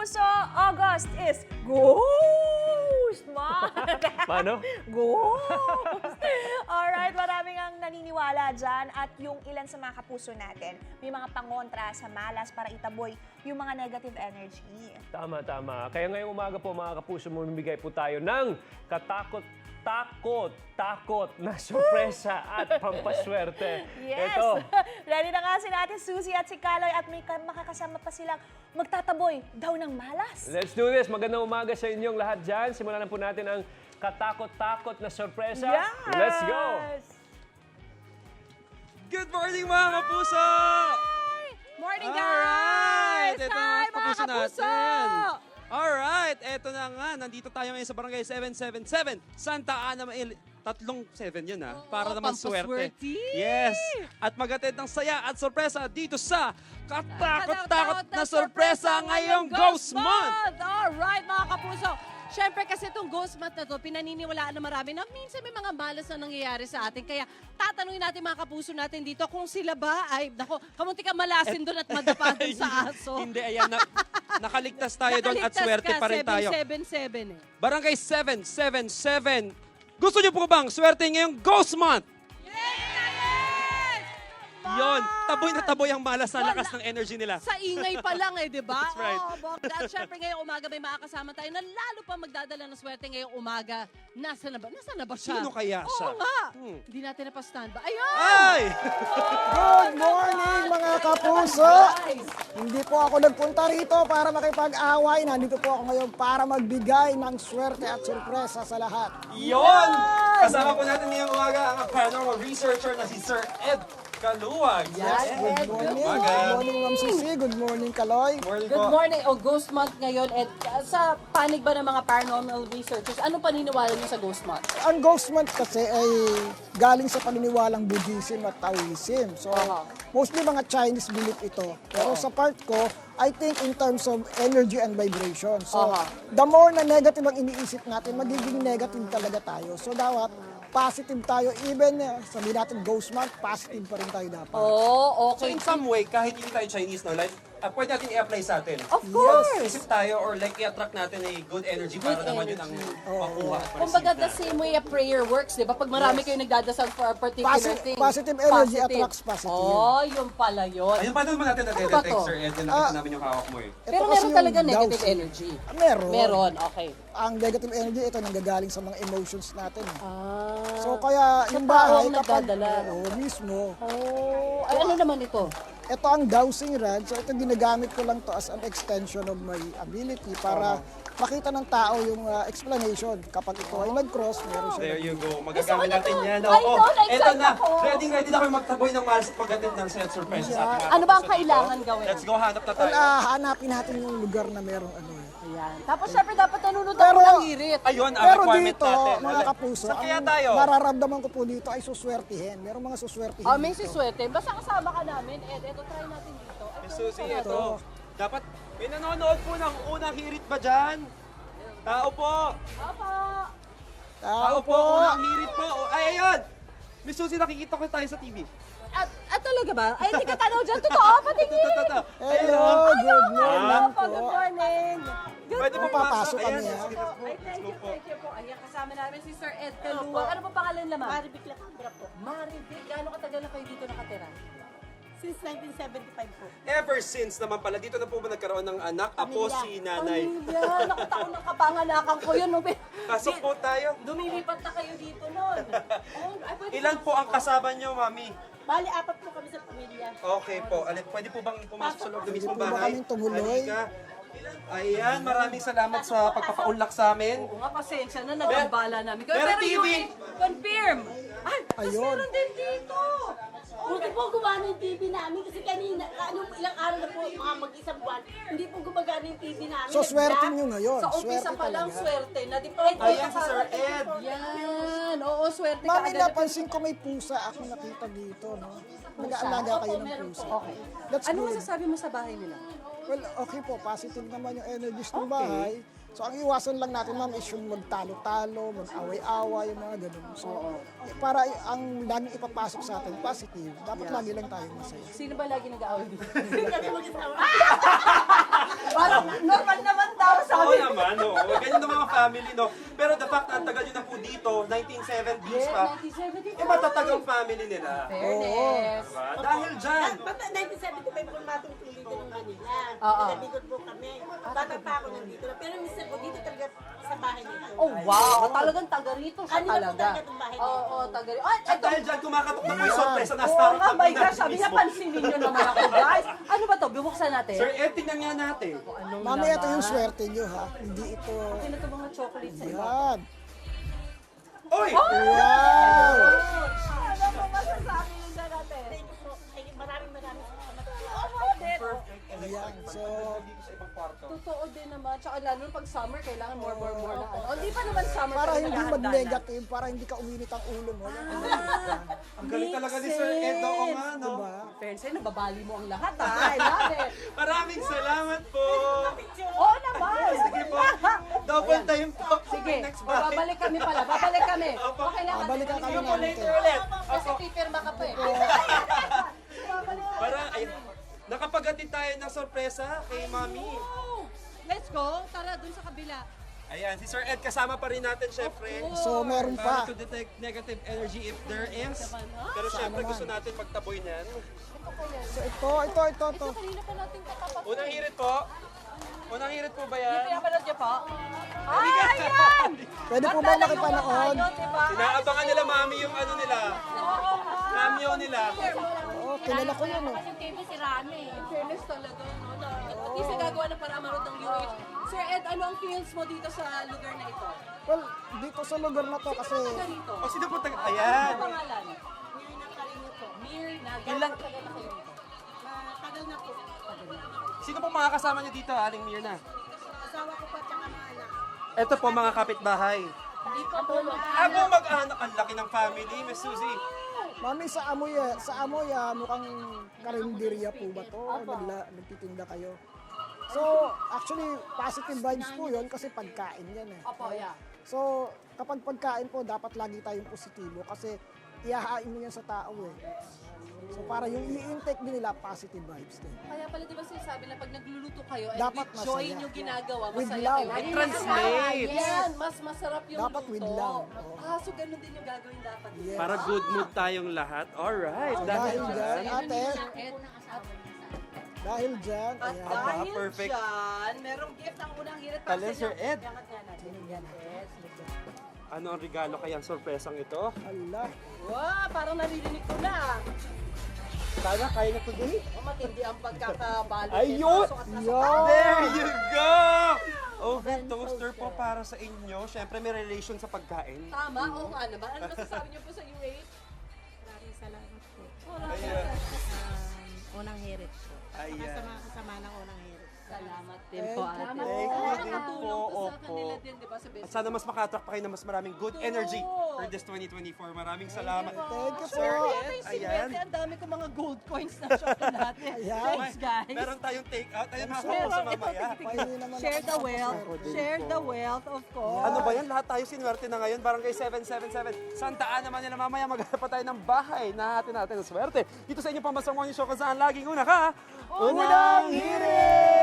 kapuso, August is Ghost Month! Paano? Ghost! Alright, maraming ang naniniwala dyan at yung ilan sa mga kapuso natin, may mga pangontra sa malas para itaboy yung mga negative energy. Tama. Kaya ngayong umaga po mga kapuso, mamimigay po tayo ng takot na sorpresa at pampaswerte. Yes! Ito. Ready na nga si Ate Susie at si Kaloy at may makakasama pa silang magtataboy daw ng malas. Let's do this. Magandang umaga sa inyong lahat dyan. Simulan na po natin ang katakot na sorpresa. Yes! Let's go! Good morning mga kapuso! Morning, Alright! guys! Ito Hi, ang mga kapuso kapuso! natin. Alright! Eto na nga. Nandito tayo ngayon sa Barangay 777. Santa Ana Mail. 37 yun ha. Para naman swerte. Yes! At magatid ng saya at sorpresa dito sa katakot na sorpresa ngayong Ghost Month! Alright mga kapuso. Siyempre kasi itong Ghost Month na to, pinaniniwalaan na marami na minsan may mga malas na nangyayari sa atin. Kaya tatanungin natin mga kapuso natin dito kung sila ba ay, nako, kamunti ka malasin doon at madapa doon sa aso. Hindi, ayan. Nakaligtas tayo doon at Nakaligtas swerte ka, pa rin tayo. 777 eh. Barangay 777. Gusto niyo po bang swerte ngayong Ghost Month? Yon, taboy na taboy ang malas na lakas ng energy nila. Sa ingay pa lang eh, di ba? That's right. At syempre ngayong umaga may makakasama tayo na lalo pa magdadala ng swerte ngayong umaga. Nasaan na ba siya? Sino kaya siya? Oo nga. Hmm. Hindi natin napastand ba? Ayun! Ay! Good morning mga kapuso! Hindi po ako nagpunta rito para makipag-away. Nandito po ako ngayon para magbigay ng swerte at sorpresa sa lahat. Yon! Kasama po natin ngayong umaga ang paranormal researcher na si Sir Ed Kaluwag. Good morning. umaga. Good morning, Ma'am Susie. Good morning, Kaloy. Morning Good po. morning. O Ghost Month ngayon. At sa panig ba ng mga paranormal researchers, anong paniniwala niyo sa Ghost Month? Ang Ghost Month kasi ay galing sa paniniwalang Buddhism at Taoism. So, mostly mga Chinese belief ito. Pero sa part ko, I think in terms of energy and vibration. So, the more na negative ang iniisip natin, magiging negative talaga tayo. So, dapat positive tayo. Even sabihin natin Ghost Month, positive pa rin tayo dapat. Oh, So okay. in some way, kahit hindi tayo Chinese, no, like, pwede natin i-apply sa atin. Of course! Isip tayo or like i-attract natin a good energy para naman yun ang makuha at Kumbaga the ma-receive same way a prayer works, di ba? Pag marami kayo nagdadasal for a particular thing. Positive energy attracts positive. Oh, yun pala yun. Ayun, paano naman natin Ano ba nade-detect, to? Sir Ed? Yung nakita namin yung hawak mo eh. Ito Pero kasi meron yung talaga negative dowsing. energy. Meron. Meron, okay. Ang negative energy, ito nanggagaling sa mga emotions natin. Ah. So kaya yung tao bahay ang kapag nagdadala. mismo, Oh, ay ano naman ito? ito ang dowsing rod. So ito ginagamit ko lang to as an extension of my ability para makita ng tao yung explanation. Kapag ito ay nag-cross, meron siya. There you go. Magagamit natin yan. Ay, no, na-excite Eto na. ako. Ready na kayo magtaboy ng malas at pagdating ng set surprise sa ating mga Ano ba ang kapuso dito. kailangan gawin? Let's go, hanap na tayo. Well, hanapin natin yung lugar na merong ano. Ayan. Tapos syempre dapat nanonood Pero- ako ng hirit. Ayun, ang Pero requirement dito, natin. mga kapuso, Saan kaya ang tayo? nararamdaman ko po dito ay suswertihin. Merong mga suswertihin. Oh, may siswerte. Basta kasama ka namin. Ed, try natin dito. Ay, Susie, ito. ito. Dapat, may nanonood po ng unang hirit ba dyan? Tao po. Opo. Tao po, unang hirit po. Ay, ayun. Miss Susie, nakikita ko tayo sa TV. At talaga ba? Ay, hindi ka tanaw dyan. Totoo, patingin. Ito. Hello, good morning Opo, po. good morning. Good Pwede po Papasok pumasok. kami, Ayan, ha? sige, Ay, thank you po. Ayan, kasama namin si Sir Ed Kaluwag. Ano po pangalan naman? Maribik Lacandra po. Maribik. Gaano katagal na kayo dito nakatira? Since 1975 po. Ever since naman pala, dito na po ba nagkaroon ng anak? Apo Pamilya. si nanay. Pamilya. Naku, taon ng kapanganakan ko yun. Pasok po tayo. Lumilipat na kayo dito noon. Oh, ay, pwede Ilan po ang kasama nyo, mami? Bali, apat po kami sa pamilya. Okay po. Pwede po bang pumasok sa loob ng mismong Pwede po ba bahay? kaming tumuloy? Halika. Ayan, maraming salamat sa pagpapaunlak sa amin. Oo nga, pasensya na, nagambala namin. Pero TV. you confirm. Ay, tapos Ayun. meron din dito. Hindi po gumana yung TV namin kasi kanina, ilang araw na po, mga mag-isang buwan, hindi po gumagana yung TV namin. So swerte nyo ngayon. Sa umpisa Swerte pa lang, talaga. swerte. Na-depend Ayan si Sir Ed. Yan. Oo, swerte ka Mami, agad. napansin ko may pusa ako nakita dito, no? Nag-aalaga kayo ng pusa. Okay. That's Ano good. masasabi mo sa bahay nila? Well, okay po. Positive naman yung energies ng bahay. So, ang iwasan lang natin, ma'am, is yung magtalo-talo, mag-away-away, yung mga ganun. So, para ang laging ipapasok sa atin, positive. Dapat lagi lang tayo masaya. Sino ba lagi nag-aaway dito? Kami mag-isama. Parang normal naman daw, Oo sabi. naman, oo. Ganyan ng mga family, no? Pero the fact na ang tagal nyo na po dito, 1970s pa, 1975. matatag ang family nila. Fairness. Diba? Dahil dyan, Bata, 1975 po matungtong dito ng Manila. Oo. Nagabikot po kami. Bata pa ako nandito na. Pero Mr. ko, dito talaga sa bahay nito. Oh, wow. Talagang taga rito siya Kanina po talaga. talaga itong bahay nito. Oo, taga rito. Ay, at eto. dahil dyan, kumakatok na po yung sorpresa na Oo Star nga, my Campinas gosh, sabi niya, mismo. pansinin niyo naman ako, guys. Ano ba to? Bubuksan natin? Sir Ed, tingnan nga natin. Anong Mami, ito yung laman? swerte nyo ha. Hindi ito. Ano ito mga chocolate sa iba? Yan. Oy! Wow! Ano po masasabi nyo dyan natin? Thank you po. Ay, maraming salamat. Ayan. So, Totoo din naman. Tsaka lalo pag summer, kailangan more na ano. Oh, hindi pa naman summer. para pero hindi naghahanda na. mag-negative, para hindi ka uminit ang ulo mo. Ang galing talaga ni Sir Ed, oo nga, no? Diba? Fair say, nababali mo ang lahat, ha? I love it. Maraming salamat po! Oo naman. Sige po, double time po. Sige, Next bahay. babalik kami pala. Babalik kami. Opo. Okay lang. Babalikan kami See you po namin. later ulit. Kasi pipirma ka pa eh. Para, ay, nakapaghatid tayo ng sorpresa kay Mami. Let's go. Tara, dun sa kabila. Ayan, si Sir Ed kasama pa rin natin, syempre. So, meron Para pa. to detect negative energy if there is. Pero syempre naman. gusto natin magtaboy niyan. So, ito. Kanina pa natin katapat. Unang hirit po. Unang hirit po ba yan? Pinapanood niyo po? Ay, ayan! Pwede po ba makipanood? Inaabangan nila Mami yung ano nila. Cameo nila. Oo, kilala ko yun. Oh. In fairness talaga, no? Na, at least nagagawa ng para manood ng UH. Sir Ed, ano ang feels mo dito sa lugar na ito? Well, dito sa lugar na to kasi Taga rito. O sino po taga... Ayan. Ano pangalan? Mirna. Ilan... Taga na kayo rito. Tagal na po. Sino po mga kasama niyo dito, Aling Mirna? Asawa ko po at saka mga anak. Ito po mga kapitbahay. Hindi po po Ako mag-anak, ang laki ng family, Miss Suzy. Mami, sa Amoy, mukhang karinderya po ba to? Nagtitinda kayo. So, actually, positive vibes po yun kasi pagkain yan eh. Opo, yeah. So, kapag pagkain po, dapat lagi tayong positibo kasi ihahain mo yan sa tao eh. So, para yung i-intake din nila, positive vibes din. Kaya pala di ba sinasabi na pag nagluluto kayo, and Dapat with joy masaya. nyo ginagawa, With masaya love. kayo. It translates. Yan, mas masarap yung Dapat luto. with love. Oo. So ganun din yung gagawin dapat. Yes. Para good mood tayong lahat. Alright. So, Dahil dahil dyan, dyan. ate, dahil dyan, At ayan. dahil perfect. dyan, merong gift ang unang hirit para Tali, sa Sir inyo. Ed. Iangat nga natin. Yes. Ano ang regalo kayang sorpresang ito? Ala. Wow, parang naririnig ko na. Sana kaya na today. Matindi ang pagkakabalo. Ayun! Pasok at pasok. Yo! There you go! Oven toaster po para sa inyo. Siyempre may relation sa pagkain. Tama, oo nga naman. Ano masasabi niyo po sa UH? Maraming salamat po. Ayan. Unang hirit po. Ayan. Sa mga kasama ng unang hirit. Salamat din Thank po, you ate. po. Thank you Kaya din nakatulong po, to sa opo. kanila din, di ba, sa At business. sana mas maka-attract pa kayo ng mas maraming good energy for this 2024. Maraming salamat. Thank you po. Sir Ate, Ed, si ayan. Bete, ang dami ko mga gold coins na chocolate. Ayan. Thanks, guys. Meron tayong take-out. Ayun, Meron, makakapo sa ito, mamaya. Pahingi naman Share ako the ng wealth. pasok. Share the wealth, of course. Ano ba yan? Lahat tayo sinuwerte na ngayon. Barangay 777. Santa Ana, Manila. Mamaya maghanap pa tayo ng bahay na natin ang swerte. Dito sa inyo Pambasang Morning Show kung saan laging una ka. Unang hirit!